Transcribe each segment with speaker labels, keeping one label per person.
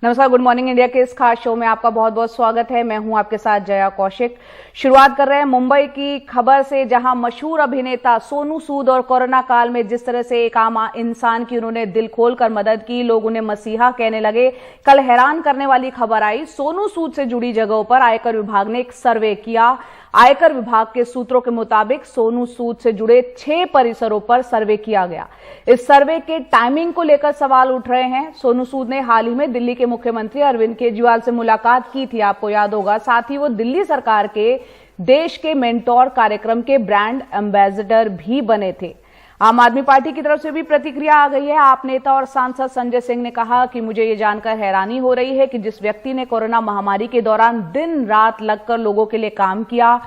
Speaker 1: नमस्कार, good morning India के इस खास शो में आपका बहुत बहुत स्वागत है। मैं हूं आपके साथ जया कौशिक। शुरुआत कर रहे हैं मुंबई की खबर से, जहां मशहूर अभिनेता सोनू सूद और कोरोना काल में जिस तरह से एक आम इंसान की उन्होंने दिल खोलकर मदद की, लोग उन्हें मसीहा कहने लगे। कल हैरान करने वाली खबर आई, सोनू सूद से जुड़ी जगहों पर आयकर विभाग ने एक सर्वे किया। आयकर विभाग के सूत्रों के मुताबिक सोनू सूद से जुड़े 6 परिसरों पर सर्वे किया गया। इस सर्वे के टाइमिंग को लेकर सवाल उठ रहे हैं। सोनू सूद ने हाल ही में दिल्ली के मुख्यमंत्री अरविंद केजरीवाल से मुलाकात की थी, आपको याद होगा। साथ ही वो दिल्ली सरकार के देश के मेंटोर कार्यक्रम के ब्रांड एम्बेसडर भी बने थे। आम आदमी पार्टी की तरफ से भी प्रतिक्रिया आ गई है। आप नेता और सांसद संजय सिंह ने कहा कि मुझे ये जानकर हैरानी हो रही है कि जिस व्यक्ति ने कोरोना महामारी के दौरान दिन रात लगकर लोगों के लिए काम किया,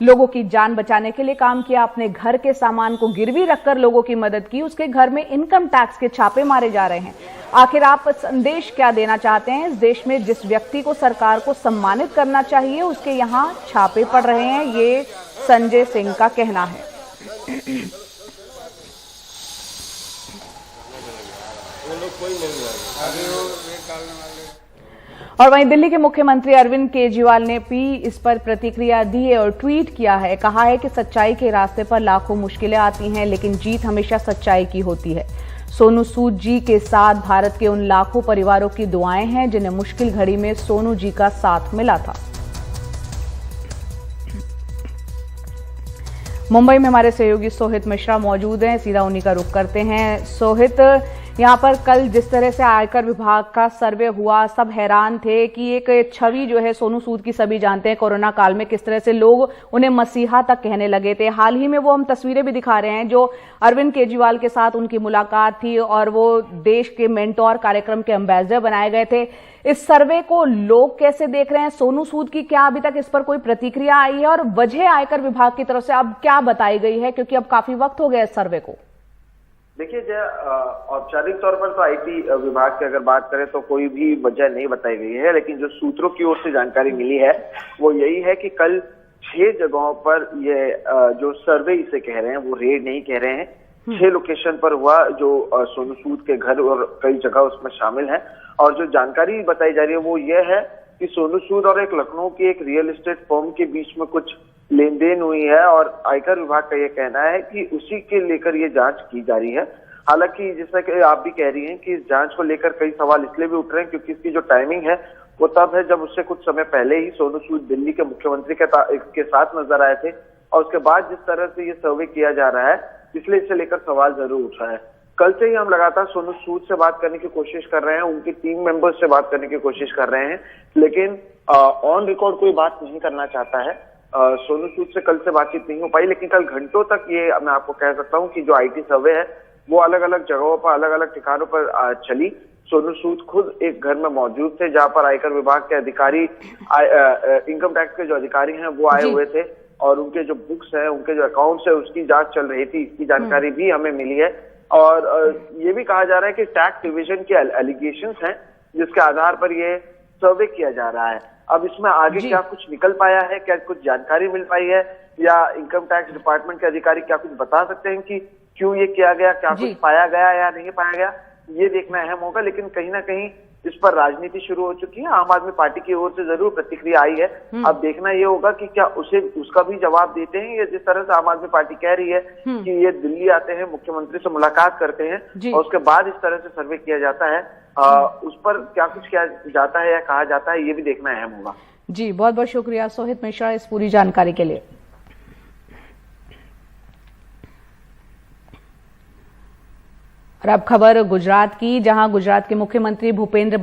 Speaker 1: लोगों की जान बचाने के लिए काम किया, अपने घर के सामान को गिरवी रखकर लोगों की मदद की, उसके घर में इनकम टैक्स के छापे मारे जा रहे हैं। आखिर आप संदेश क्या देना चाहते हैं? इस देश में जिस व्यक्ति को सरकार को सम्मानित करना चाहिए, उसके यहाँ छापे पड़ रहे हैं, ये संजय सिंह का कहना है। और वहीं दिल्ली के मुख्यमंत्री अरविंद केजरीवाल ने भी इस पर प्रतिक्रिया दी है और ट्वीट किया है। कहा है कि सच्चाई के रास्ते पर लाखों मुश्किलें आती हैं, लेकिन जीत हमेशा सच्चाई की होती है। सोनू सूद जी के साथ भारत के उन लाखों परिवारों की दुआएं हैं जिन्हें मुश्किल घड़ी में सोनू जी का साथ मिला था। मुंबई में हमारे सहयोगी सोहित मिश्रा मौजूद हैं, सीधा उन्हीं का रुख करते हैं। सोहित, यहाँ पर कल जिस तरह से आयकर विभाग का सर्वे हुआ, सब हैरान थे कि एक छवि जो है सोनू सूद की सभी जानते हैं, कोरोना काल में किस तरह से लोग उन्हें मसीहा तक कहने लगे थे। हाल ही में वो हम तस्वीरें भी दिखा रहे हैं जो अरविंद केजरीवाल के साथ उनकी मुलाकात थी और वो देश के मेंटोर कार्यक्रम के एम्बेसडर बनाए गए थे। इस सर्वे को लोग कैसे देख रहे हैं? सोनू सूद की क्या अभी तक इस पर कोई प्रतिक्रिया आई है और वजह आयकर विभाग की तरफ से अब क्या बताई गई है, क्योंकि अब काफी वक्त हो गया इस सर्वे को?
Speaker 2: देखिए, औपचारिक तौर पर तो आईटी विभाग की अगर बात करें तो कोई भी वजह नहीं बताई गई है, लेकिन जो सूत्रों की ओर से जानकारी मिली है वो यही है कि कल 6 जगहों पर ये जो सर्वे इसे कह रहे हैं, वो रेड नहीं कह रहे हैं, 6 लोकेशन पर हुआ जो सोनू सूद के घर और कई जगह उसमें शामिल है। और जो जानकारी बताई जा रही है वो ये है कि सोनू सूद और एक लखनऊ की एक रियल एस्टेट फर्म के बीच में कुछ लेन देन हुई है और आयकर विभाग का ये कहना है कि उसी के लेकर ये जांच की जा रही है। हालांकि जैसा कि आप भी कह रही हैं कि इस जांच को लेकर कई सवाल इसलिए भी उठ रहे हैं क्योंकि इसकी जो टाइमिंग है वो तब है जब उससे कुछ समय पहले ही सोनू सूद दिल्ली के मुख्यमंत्री के साथ नजर आए थे, और उसके बाद जिस तरह से ये सर्वे किया जा रहा है, इसलिए इसे लेकर सवाल जरूर उठ रहा है। कल से ही हम लगातार सोनू सूद से बात करने की कोशिश कर रहे हैं, उनकी टीम मेंबर्स से बात करने की कोशिश कर रहे हैं, लेकिन ऑन रिकॉर्ड कोई बात नहीं करना चाहता है। सोनू सूद से कल से बातचीत नहीं हो पाई, लेकिन कल घंटों तक ये मैं आपको कह सकता हूं कि जो आईटी सर्वे है वो अलग अलग जगहों पर, अलग अलग ठिकानों पर चली। सोनू सूद खुद एक घर में मौजूद थे जहां पर आयकर विभाग के अधिकारी, इनकम टैक्स के जो अधिकारी हैं वो आए हुए थे, और उनके जो बुक्स हैं, उनके जो अकाउंट्स है, उसकी जांच चल रही थी। इसकी जानकारी भी हमें मिली है। और ये भी कहा जा रहा है कि टैक्स डिवीजन के एलिगेशंस हैं जिसके आधार पर ये सर्वे किया जा रहा है। अब इसमें आगे क्या कुछ निकल पाया है, क्या कुछ जानकारी मिल पाई है, या इनकम टैक्स डिपार्टमेंट के अधिकारी क्या कुछ बता सकते हैं कि क्यों ये किया गया, क्या कुछ पाया गया या नहीं पाया गया, ये देखना अहम होगा। लेकिन कहीं ना कहीं इस पर राजनीति शुरू हो चुकी है। आम आदमी पार्टी की ओर से जरूर प्रतिक्रिया आई है। अब देखना ये होगा कि क्या उसका भी जवाब देते हैं, या जिस तरह से आम आदमी पार्टी कह रही है कि ये दिल्ली आते हैं, मुख्यमंत्री से मुलाकात करते हैं और उसके बाद इस तरह से सर्वे किया जाता है, उस पर क्या कुछ किया जाता है या कहा जाता है, ये भी देखना अहम होगा।
Speaker 1: जी, बहुत बहुत शुक्रिया सोहित मिश्रा इस पूरी जानकारी के लिए। और अब खबर गुजरात की, जहां गुजरात के मुख्यमंत्री भूपेंद्र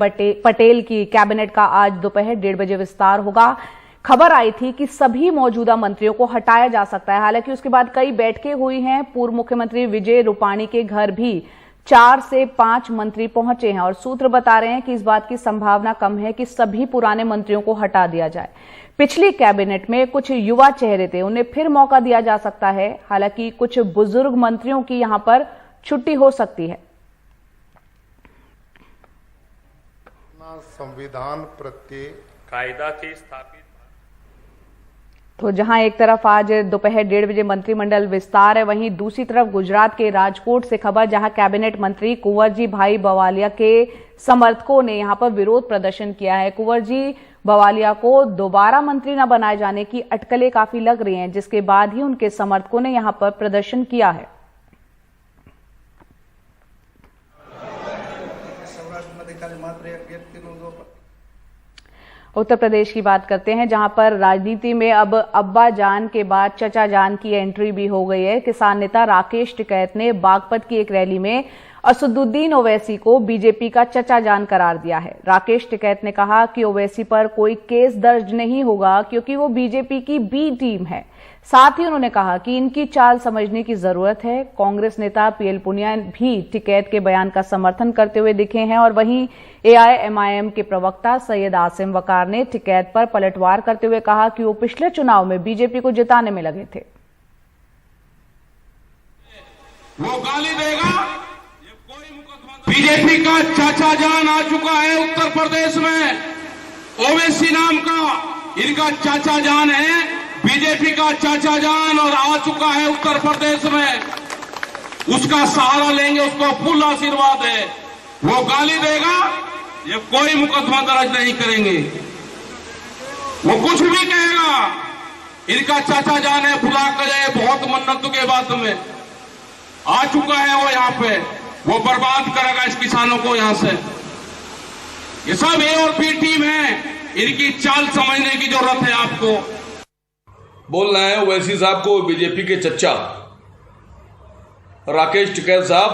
Speaker 1: पटेल की कैबिनेट का आज दोपहर 1:30 बजे विस्तार होगा। खबर आई थी कि सभी मौजूदा मंत्रियों को हटाया जा सकता है। हालांकि उसके बाद कई बैठकें हुई हैं। पूर्व मुख्यमंत्री विजय रूपाणी के घर भी 4 से 5 मंत्री पहुंचे हैं और सूत्र बता रहे हैं कि इस बात की संभावना कम है कि सभी पुराने मंत्रियों को हटा दिया जाए। पिछली कैबिनेट में कुछ युवा चेहरे थे, उन्हें फिर मौका दिया जा सकता है। हालांकि कुछ बुजुर्ग मंत्रियों की यहां पर छुट्टी हो सकती है।
Speaker 3: संविधान प्रत्यय कायदा के स्थापित
Speaker 1: तो जहां एक तरफ आज दोपहर 1:30 बजे मंत्रिमंडल विस्तार है, वहीं दूसरी तरफ गुजरात के राजकोट से खबर, जहां कैबिनेट मंत्री कुंवरजी भाई बवालिया के समर्थकों ने यहां पर विरोध प्रदर्शन किया है। कुंवरजी बवालिया को दोबारा मंत्री न बनाए जाने की अटकलें काफी लग रही हैं, जिसके बाद ही उनके समर्थकों ने यहां पर प्रदर्शन किया है। उत्तर प्रदेश की बात करते हैं, जहां पर राजनीति में अब अब्बा जान के बाद चचा जान की एंट्री भी हो गई है। किसान नेता राकेश टिकैत ने बागपत की एक रैली में असदुद्दीन ओवैसी को बीजेपी का चचा जान करार दिया है। राकेश टिकैत ने कहा कि ओवैसी पर कोई केस दर्ज नहीं होगा क्योंकि वो बीजेपी की बी टीम है। साथ ही उन्होंने कहा कि इनकी चाल समझने की जरूरत है। कांग्रेस नेता पीएल पुनिया भी टिकैत के बयान का समर्थन करते हुए दिखे हैं और वहीं एआईएमआईएम के प्रवक्ता सैयद आसिम वकार ने टिकैत पर पलटवार करते हुए कहा कि वो पिछले चुनाव में बीजेपी को जिताने में लगे थे।
Speaker 3: वो गाली देगा, बीजेपी का चाचा जान आ चुका है उत्तर प्रदेश में, ओवैसी नाम का इनका चाचा जान है, बीजेपी का चाचा जान और आ चुका है उत्तर प्रदेश में। उसका सहारा लेंगे, उसको फुल आशीर्वाद है। वो गाली देगा, ये कोई मुकदमा दर्ज नहीं करेंगे। वो कुछ भी कहेगा, इनका चाचा जान है, बुला करे बहुत मन्नतों के बाद में आ चुका है वो यहाँ पे, वो बर्बाद करेगा इस किसानों को यहां से। ये सब ए और बी टीम है, इनकी चाल समझने की जरूरत है आपको।
Speaker 4: बोल रहे हैं ओवैसी साहब को बीजेपी के चच्चा। राकेश टिकैत साहब,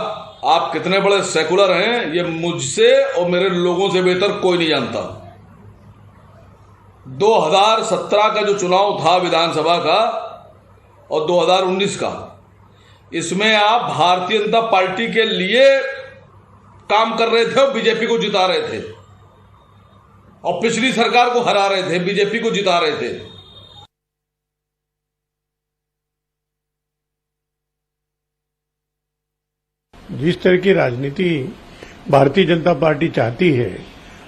Speaker 4: आप कितने बड़े सेकुलर हैं ये मुझसे और मेरे लोगों से बेहतर कोई नहीं जानता। 2017 का जो चुनाव था विधानसभा का और 2019 का, इसमें आप भारतीय जनता पार्टी के लिए काम कर रहे थे और बीजेपी को जिता रहे थे, और पिछली सरकार को हरा रहे थे, बीजेपी को जिता रहे थे।
Speaker 5: जिस तरह की राजनीति भारतीय जनता पार्टी चाहती है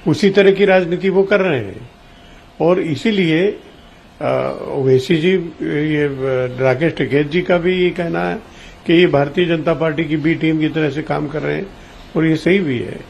Speaker 5: उसी तरह की राजनीति वो कर रहे हैं, और इसीलिए ओवैसी जी, ये राकेश टिकैत जी का भी ये कहना है कि ये भारतीय जनता पार्टी की बी टीम की तरह से काम कर रहे हैं, और ये सही भी है।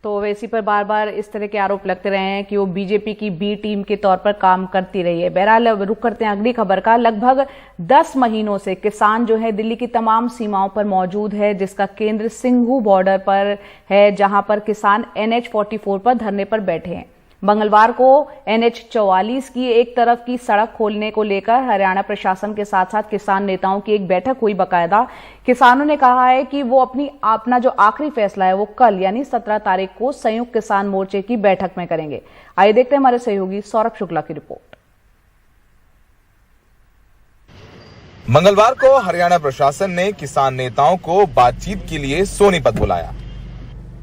Speaker 1: तो ओवैसी पर बार बार इस तरह के आरोप लगते रहे हैं कि वो बीजेपी की बी टीम के तौर पर काम करती रही है। बहरहाल रुक करते हैं अगली खबर का। लगभग 10 महीनों से किसान जो है दिल्ली की तमाम सीमाओं पर मौजूद है, जिसका केंद्र सिंघू बॉर्डर पर है, जहां पर किसान NH-44 पर धरने पर बैठे हैं। मंगलवार को NH-44 की एक तरफ की सड़क खोलने को लेकर हरियाणा प्रशासन के साथ साथ किसान नेताओं की एक बैठक हुई। बकायदा किसानों ने कहा है कि वो अपना जो आखिरी फैसला है वो कल यानी 17 तारीख को संयुक्त किसान मोर्चे की बैठक में करेंगे। आइए देखते हैं हमारे सहयोगी सौरभ शुक्ला की रिपोर्ट।
Speaker 6: मंगलवार को हरियाणा प्रशासन ने किसान नेताओं को बातचीत के लिए सोनीपत बुलाया।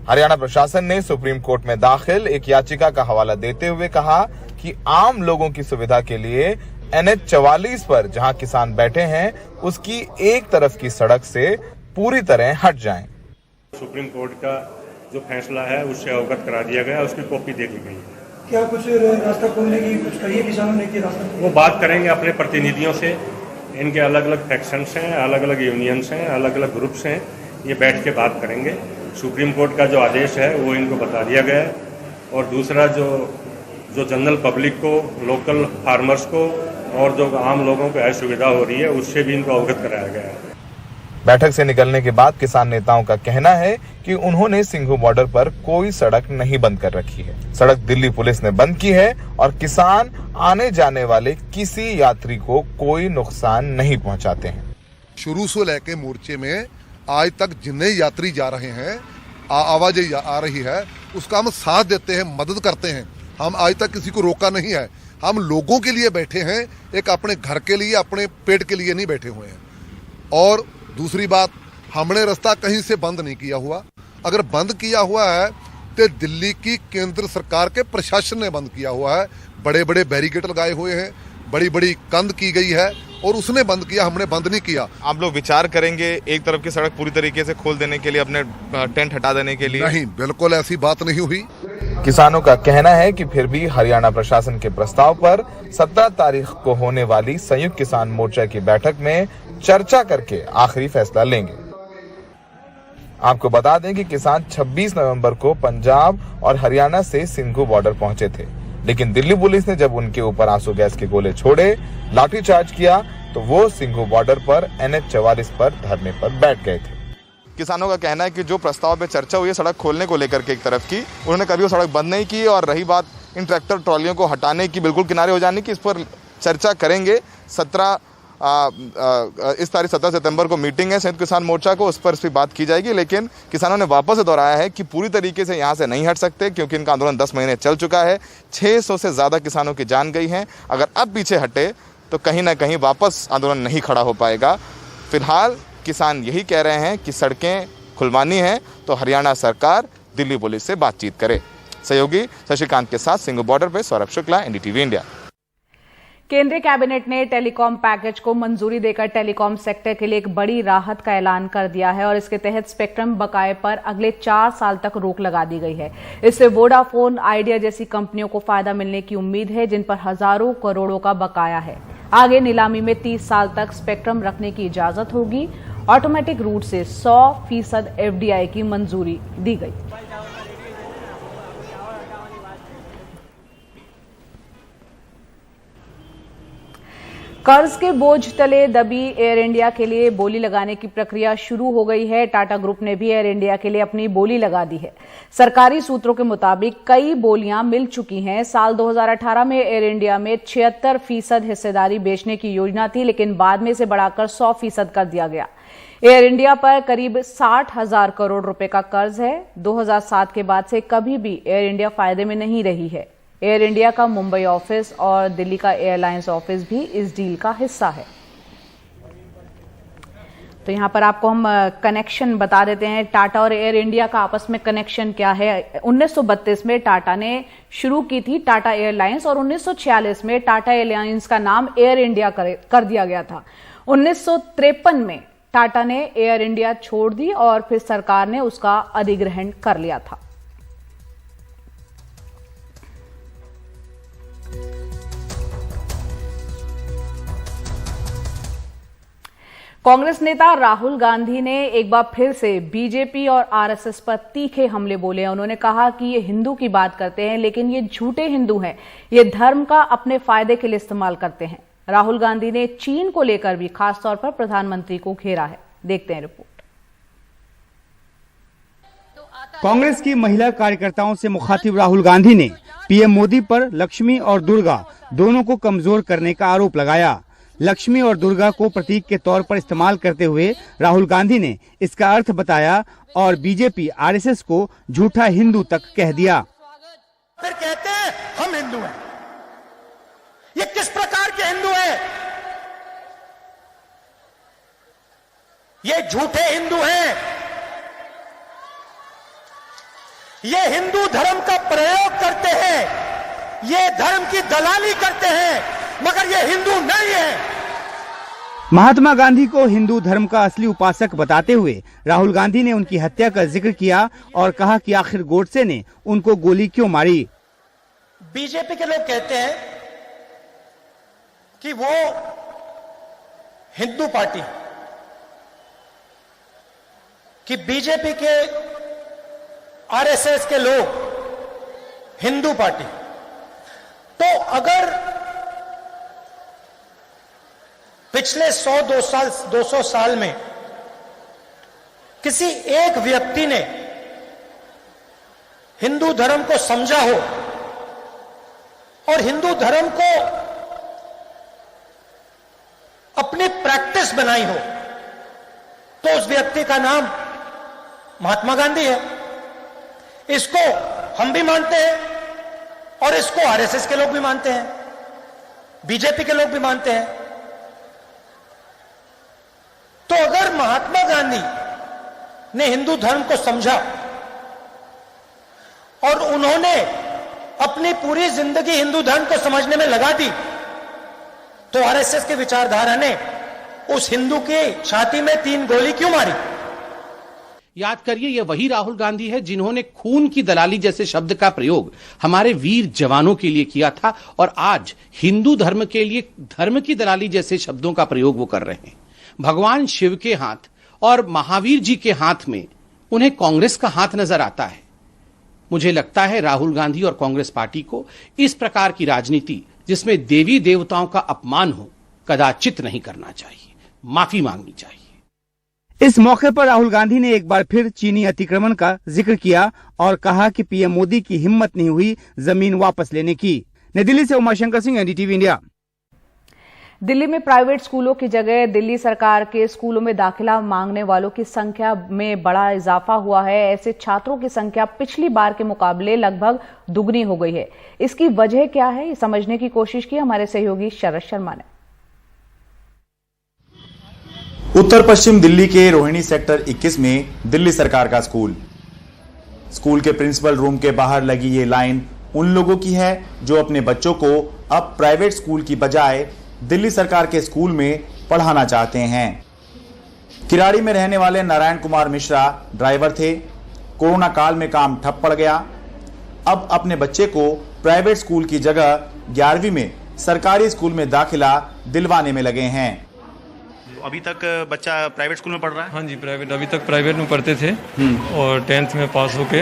Speaker 6: हरियाणा प्रशासन ने सुप्रीम कोर्ट में दाखिल एक याचिका का हवाला देते हुए कहा कि आम लोगों की सुविधा के लिए NH-44 पर जहां किसान बैठे हैं उसकी एक तरफ की सड़क से पूरी तरह हट जाएं।
Speaker 7: सुप्रीम कोर्ट का जो फैसला है उससे अवगत करा दिया गया, उसकी कॉपी दे दी गई है।
Speaker 8: क्या कुछ रास्ता खोलने की कुछ कही किसानों ने कि रास्ता?
Speaker 7: वो बात करेंगे अपने प्रतिनिधियों से। इनके अलग अलग फैक्शंस हैं, अलग अलग यूनियंस हैं, अलग अलग ग्रुप्स हैं, ये बैठ के बात करेंगे। सुप्रीम कोर्ट का जो आदेश है वो इनको बता दिया गया है, और दूसरा जो जनरल पब्लिक को, लोकल फार्मर्स को और जो आम लोगों को असुविधा हो रही है उससे भी इनको अवगत कराया गया है।
Speaker 6: बैठक से निकलने के बाद किसान नेताओं का कहना है कि उन्होंने सिंघू बॉर्डर पर कोई सड़क नहीं बंद कर रखी है। सड़क दिल्ली पुलिस ने बंद की है और किसान आने जाने वाले किसी यात्री को कोई नुकसान नहीं पहुंचाते हैं।
Speaker 9: शुरू से लेके मोर्चे में आज तक जितने यात्री जा रहे हैं, आवाजाही आ रही है, उसका हम साथ देते हैं, मदद करते हैं। हम आज तक किसी को रोका नहीं है। हम लोगों के लिए बैठे हैं, एक अपने घर के लिए, अपने पेट के लिए नहीं बैठे हुए हैं। और दूसरी बात, हमने रास्ता कहीं से बंद नहीं किया हुआ। अगर बंद किया हुआ है तो दिल्ली की केंद्र सरकार के प्रशासन ने बंद किया हुआ है। बड़े बड़े बैरिकेड लगाए हुए हैं, बड़ी बड़ी कंध की गई है, और उसने बंद किया, हमने बंद नहीं किया।
Speaker 6: आप लोग विचार करेंगे एक तरफ की सड़क पूरी तरीके से खोल देने के लिए, अपने टेंट हटा देने के लिए?
Speaker 9: नहीं, बिल्कुल ऐसी बात नहीं हुई।
Speaker 6: किसानों का कहना है कि फिर भी हरियाणा प्रशासन के प्रस्ताव पर 17 तारीख को होने वाली संयुक्त किसान मोर्चा की बैठक में चर्चा करके आखिरी फैसला लेंगे। आपको बता दें कि किसान 26 नवंबर को पंजाब और हरियाणा से सिंघू बॉर्डर पहुंचे थे, लेकिन दिल्ली पुलिस ने जब उनके ऊपर आंसू गैस के गोले छोड़े, लाठीचार्ज किया, तो वो सिंघू बॉर्डर पर NH 44 पर धरने पर बैठ गए थे। किसानों का कहना है कि जो प्रस्ताव पे चर्चा हुई है सड़क खोलने को लेकर के एक तरफ की, उन्होंने कभी वो सड़क बंद नहीं की, और रही बात इन ट्रैक्टर ट्रॉलियों को हटाने की, बिल्कुल किनारे हो जाने की, इस पर चर्चा करेंगे। 17 सितंबर को मीटिंग है संयुक्त किसान मोर्चा को, उस पर भी बात की जाएगी। लेकिन किसानों ने वापस से दोहराया है कि पूरी तरीके से यहाँ से नहीं हट सकते, क्योंकि इनका आंदोलन 10 महीने चल चुका है। 600 से ज़्यादा किसानों की जान गई है। अगर अब पीछे हटे तो कहीं ना कहीं वापस आंदोलन नहीं खड़ा हो पाएगा। फिलहाल किसान यही कह रहे हैं कि सड़कें खुलवानी है तो हरियाणा सरकार दिल्ली पुलिस से बातचीत करे। सहयोगी शशिकांत के साथ सिंघू बॉर्डर पे सौरभ शुक्ला, NDTV इंडिया।
Speaker 1: केंद्रीय कैबिनेट ने टेलीकॉम पैकेज को मंजूरी देकर टेलीकॉम सेक्टर के लिए एक बड़ी राहत का ऐलान कर दिया है और इसके तहत स्पेक्ट्रम बकाये पर अगले 4 साल तक रोक लगा दी गई है। इससे वोडाफोन, आइडिया जैसी कंपनियों को फायदा मिलने की उम्मीद है, जिन पर हजारों करोड़ों का बकाया है। आगे नीलामी में 30 साल तक स्पेक्ट्रम रखने की इजाजत होगी। ऑटोमेटिक रूट से 100% FDI की मंजूरी दी गई। कर्ज के बोझ तले दबी एयर इंडिया के लिए बोली लगाने की प्रक्रिया शुरू हो गई है। टाटा ग्रुप ने भी एयर इंडिया के लिए अपनी बोली लगा दी है। सरकारी सूत्रों के मुताबिक कई बोलियां मिल चुकी हैं। साल 2018 में एयर इंडिया में 76% हिस्सेदारी बेचने की योजना थी, लेकिन बाद में इसे बढ़ाकर 100% कर दिया गया। एयर इंडिया पर करीब 60,000 करोड़ रुपए का कर्ज है। 2007 के बाद से कभी भी एयर इंडिया फायदे में नहीं रही है। एयर इंडिया का मुंबई ऑफिस और दिल्ली का एयरलाइंस ऑफिस भी इस डील का हिस्सा है। तो यहां पर आपको हम कनेक्शन बता देते हैं, टाटा और एयर इंडिया का आपस में कनेक्शन क्या है। 1932 में टाटा ने शुरू की थी टाटा एयरलाइंस और 1946 में टाटा एयरलाइंस का नाम एयर इंडिया कर दिया गया था। 1953 में टाटा ने एयर इंडिया छोड़ दी और फिर सरकार ने उसका अधिग्रहण कर लिया था। कांग्रेस नेता राहुल गांधी ने एक बार फिर से बीजेपी और आरएसएस पर तीखे हमले बोले। उन्होंने कहा कि ये हिंदू की बात करते हैं, लेकिन ये झूठे हिंदू हैं। ये धर्म का अपने फायदे के लिए इस्तेमाल करते हैं। राहुल गांधी ने चीन को लेकर भी खासतौर पर प्रधानमंत्री को घेरा है। देखते हैं रिपोर्ट।
Speaker 10: कांग्रेस की महिला कार्यकर्ताओं से मुखातिब राहुल गांधी ने पीएम मोदी पर लक्ष्मी और दुर्गा दोनों को कमजोर करने का आरोप लगाया। लक्ष्मी और दुर्गा को प्रतीक के तौर पर इस्तेमाल करते हुए राहुल गांधी ने इसका अर्थ बताया और बीजेपी आरएसएस को झूठा हिंदू तक कह दिया।
Speaker 11: फिर कहते हैं हम हिंदू हैं। ये किस प्रकार के हिंदू हैं? ये झूठे हिंदू हैं। ये हिंदू धर्म का प्रयोग करते हैं, ये धर्म की दलाली करते हैं, मगर ये हिंदू नहीं है।
Speaker 10: महात्मा गांधी को हिंदू धर्म का असली उपासक बताते हुए राहुल गांधी ने उनकी हत्या का जिक्र किया और कहा कि आखिर गोडसे ने उनको गोली क्यों मारी।
Speaker 11: बीजेपी के लोग कहते हैं कि वो हिंदू पार्टी, कि बीजेपी के आरएसएस के लोग हिंदू पार्टी। तो अगर पिछले 100-200 साल में किसी एक व्यक्ति ने हिंदू धर्म को समझा हो और हिंदू धर्म को अपनी प्रैक्टिस बनाई हो, तो उस व्यक्ति का नाम महात्मा गांधी है। इसको हम भी मानते हैं और इसको आरएसएस के लोग भी मानते हैं, बीजेपी के लोग भी मानते हैं। तो अगर महात्मा गांधी ने हिंदू धर्म को समझा और उन्होंने अपनी पूरी जिंदगी हिंदू धर्म को समझने में लगा दी, तो आरएसएस की विचारधारा ने उस हिंदू की छाती में 3 गोली क्यों मारी?
Speaker 12: याद करिए, ये वही राहुल गांधी है जिन्होंने खून की दलाली जैसे शब्द का प्रयोग हमारे वीर जवानों के लिए किया था, और आज हिंदू धर्म के लिए धर्म की दलाली जैसे शब्दों का प्रयोग वो कर रहे हैं। भगवान शिव के हाथ और महावीर जी के हाथ में उन्हें कांग्रेस का हाथ नजर आता है। मुझे लगता है राहुल गांधी और कांग्रेस पार्टी को इस प्रकार की राजनीति जिसमें देवी देवताओं का अपमान हो कदाचित नहीं करना चाहिए, माफी मांगनी चाहिए।
Speaker 10: इस मौके पर राहुल गांधी ने एक बार फिर चीनी अतिक्रमण का जिक्र किया और कहा कि पीएम मोदी की हिम्मत नहीं हुई जमीन वापस लेने की। नई दिल्ली से उमाशंकर सिंह, एनडीटीवी इंडिया।
Speaker 1: दिल्ली में प्राइवेट स्कूलों की जगह दिल्ली सरकार के स्कूलों में दाखिला मांगने वालों की संख्या में बड़ा इजाफा हुआ है। ऐसे छात्रों की संख्या पिछली बार के मुकाबले लगभग दुगनी हो गई है। इसकी वजह क्या है, ये समझने की कोशिश की हमारे सहयोगी शरद शर्मा ने।
Speaker 13: उत्तर पश्चिम दिल्ली के रोहिणी सेक्टर 21 में दिल्ली सरकार का स्कूल के प्रिंसिपल रूम के बाहर लगी ये लाइन उन लोगों की है जो अपने बच्चों को अब प्राइवेट स्कूल की बजाय दिल्ली सरकार के स्कूल में पढ़ाना चाहते हैं। किराड़ी में रहने वाले नारायण कुमार मिश्रा ड्राइवर थे। कोरोना काल में काम ठप पड़ गया। अब अपने बच्चे को प्राइवेट स्कूल की जगह 11वीं में सरकारी स्कूल में दाखिला दिलवाने में लगे हैं।
Speaker 14: अभी तक बच्चा प्राइवेट स्कूल में पढ़ रहा है?
Speaker 15: हाँ जी, प्राइवेट, अभी तक प्राइवेट में पढ़ते थे और 10th में पास होके,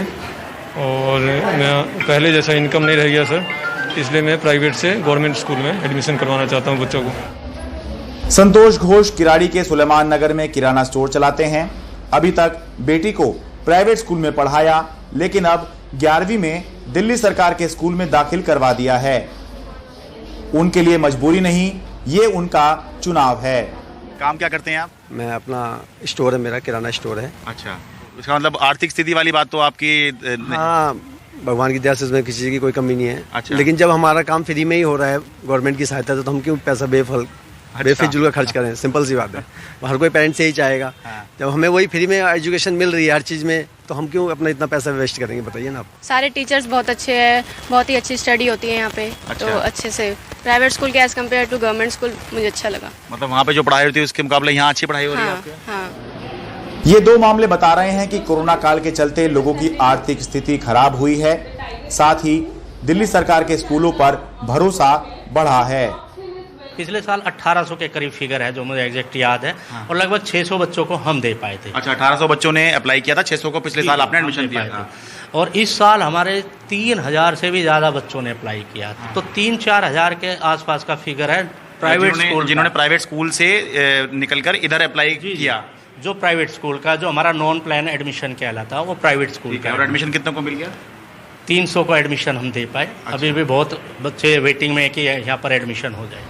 Speaker 15: और मैं पहले जैसा इनकम नहीं रह गया सर, इसलिए मैं प्राइवेट से गवर्नमेंट स्कूल में एडमिशन करवाना चाहता हूँ बच्चों को।
Speaker 13: संतोष घोष किराड़ी के सुलेमान नगर में किराना स्टोर चलाते हैं। अभी तक बेटी को प्राइवेट स्कूल में पढ़ाया, लेकिन अब 11वीं में दिल्ली सरकार के स्कूल में दाखिल करवा दिया है। उनके लिए मजबूरी नहीं, ये उनका चुनाव है।
Speaker 14: काम क्या करते हैं आप?
Speaker 16: मैं अपना स्टोर है, मेरा किराना स्टोर है।
Speaker 14: अच्छा, इसका मतलब आर्थिक स्थिति वाली बात तो आपकी
Speaker 16: हाँ, भगवान की दया से इसमें किसी चीज़ की कोई कमी नहीं है।
Speaker 14: अच्छा।
Speaker 16: लेकिन जब हमारा काम फ्री में ही हो रहा है गवर्नमेंट की सहायता से, तो हम क्यों पैसा बेफिजूल का खर्च करें? सिंपल सी बात है। हर कोई पेरेंट्स यही चाहेगा। जब हमें वही फ्री में एजुकेशन मिल रही है हर चीज़ में, तो हम क्यों अपना इतना पैसा वेस्ट करेंगे, बताइए ना आप।
Speaker 17: सारे टीचर्स बहुत अच्छे हैं, बहुत ही अच्छी स्टडी होती है यहाँ पे।
Speaker 14: अच्छा।
Speaker 17: तो अच्छे से प्राइवेट स्कूल के as compared to government school मुझे अच्छा लगा।
Speaker 14: मतलब वहाँ पे जो पढ़ाई होती है उसके मुकाबले यहाँ अच्छी पढ़ाई हो रही है आपके?
Speaker 17: हाँ।
Speaker 13: ये दो मामले बता रहे हैं कि कोरोना काल के चलते लोगों की आर्थिक स्थिति खराब हुई है, साथ ही दिल्ली सरकार के स्कूलों पर भरोसा बढ़ा है।
Speaker 18: पिछले साल 1800 के करीब फिगर है जो मुझे एग्जैक्ट याद है। हाँ। और लगभग 600 बच्चों को हम दे पाए थे।
Speaker 14: अच्छा, 1800 बच्चों ने अप्लाई किया था, 600 को पिछले साल आपने एडमिशन दिया था।
Speaker 18: और इस साल हमारे 3000 से भी ज्यादा बच्चों ने अप्लाई किया था। तो 3-4 हजार के आसपास का फिगर है प्राइवेट स्कूल,
Speaker 14: जिन्होंने प्राइवेट स्कूल से निकलकर इधर अप्लाई किया।
Speaker 18: जो प्राइवेट स्कूल का जो हमारा नॉन प्लान एडमिशन कहलाता है वो प्राइवेट स्कूल का।
Speaker 14: और एडमिशन कितने को मिल गया?
Speaker 18: 300 को एडमिशन हम दे पाए। अच्छा। अभी भी बहुत बच्चे वेटिंग में कि यहाँ पर एडमिशन हो जाए।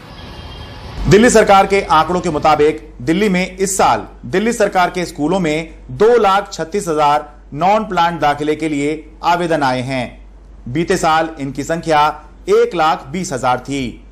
Speaker 13: दिल्ली सरकार के आंकड़ों के मुताबिक दिल्ली में इस साल दिल्ली सरकार के स्कूलों में 2,36,000 नॉन प्लान दाखिले के लिए आवेदन आए हैं। बीते साल इनकी संख्या 1,20,000 थी।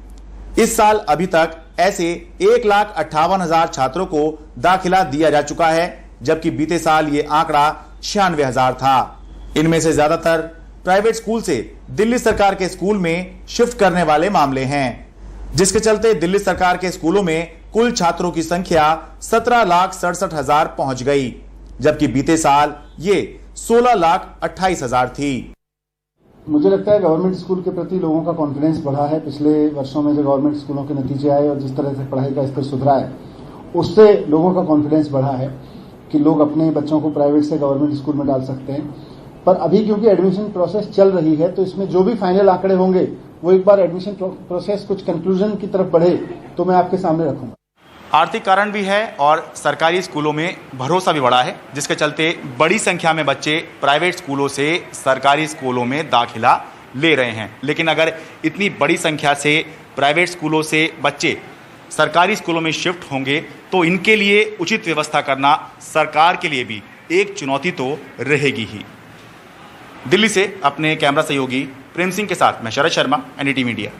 Speaker 13: इस साल अभी तक ऐसे 1,58,000 छात्रों को दाखिला दिया जा चुका है, जबकि बीते साल ये आंकड़ा 96,000 था। इनमें से ज्यादातर प्राइवेट स्कूल से दिल्ली सरकार के स्कूल में शिफ्ट करने वाले मामले हैं, जिसके चलते दिल्ली सरकार के स्कूलों में कुल छात्रों की संख्या 17,67,000 पहुंच गई, जबकि बीते साल ये 16,28,000 थी।
Speaker 19: मुझे लगता है गवर्नमेंट स्कूल के प्रति लोगों का कॉन्फिडेंस बढ़ा है। पिछले वर्षों में जो गवर्नमेंट स्कूलों के नतीजे आए और जिस तरह से पढ़ाई का स्तर सुधरा है, उससे लोगों का कॉन्फिडेंस बढ़ा है कि लोग अपने बच्चों को प्राइवेट से गवर्नमेंट स्कूल में डाल सकते हैं। पर अभी क्योंकि एडमिशन प्रोसेस चल रही है, तो इसमें जो भी फाइनल आंकड़े होंगे वो एक बार एडमिशन प्रोसेस कुछ कंक्लूजन की तरफ बढ़े तो मैं आपके सामने रखूंगा।
Speaker 14: आर्थिक कारण भी है और सरकारी स्कूलों में भरोसा भी बढ़ा है, जिसके चलते बड़ी संख्या में बच्चे प्राइवेट स्कूलों से सरकारी स्कूलों में दाखिला ले रहे हैं। लेकिन अगर इतनी बड़ी संख्या से प्राइवेट स्कूलों से बच्चे सरकारी स्कूलों में शिफ्ट होंगे तो इनके लिए उचित व्यवस्था करना सरकार के लिए भी एक चुनौती तो रहेगी ही। दिल्ली से अपने कैमरा सहयोगी प्रेम सिंह के साथ मैं शरद शर्मा, एनडीटीवी इंडिया।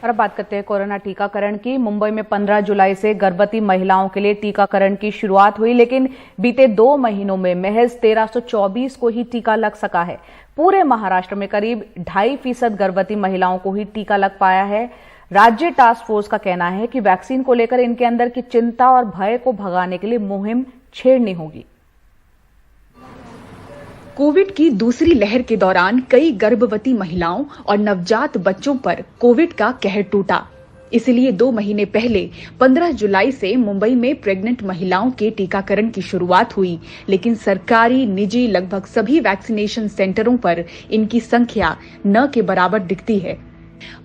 Speaker 1: और अब बात करते हैं कोरोना टीकाकरण की। मुंबई में 15 जुलाई से गर्भवती महिलाओं के लिए टीकाकरण की शुरुआत हुई, लेकिन बीते 2 महीनों में महज 1324 को ही टीका लग सका है। पूरे महाराष्ट्र में करीब 2.5% गर्भवती महिलाओं को ही टीका लग पाया है। राज्य टास्क फोर्स का कहना है कि वैक्सीन को लेकर इनके अंदर की चिंता और भय को भगाने के लिए मुहिम छेड़नी होगी।
Speaker 20: कोविड की दूसरी लहर के दौरान कई गर्भवती महिलाओं और नवजात बच्चों पर कोविड का कहर टूटा। इसलिए 2 महीने पहले 15 जुलाई से मुंबई में प्रेग्नेंट महिलाओं के टीकाकरण की शुरुआत हुई, लेकिन सरकारी, निजी लगभग सभी वैक्सीनेशन सेंटरों पर इनकी संख्या न के बराबर दिखती है।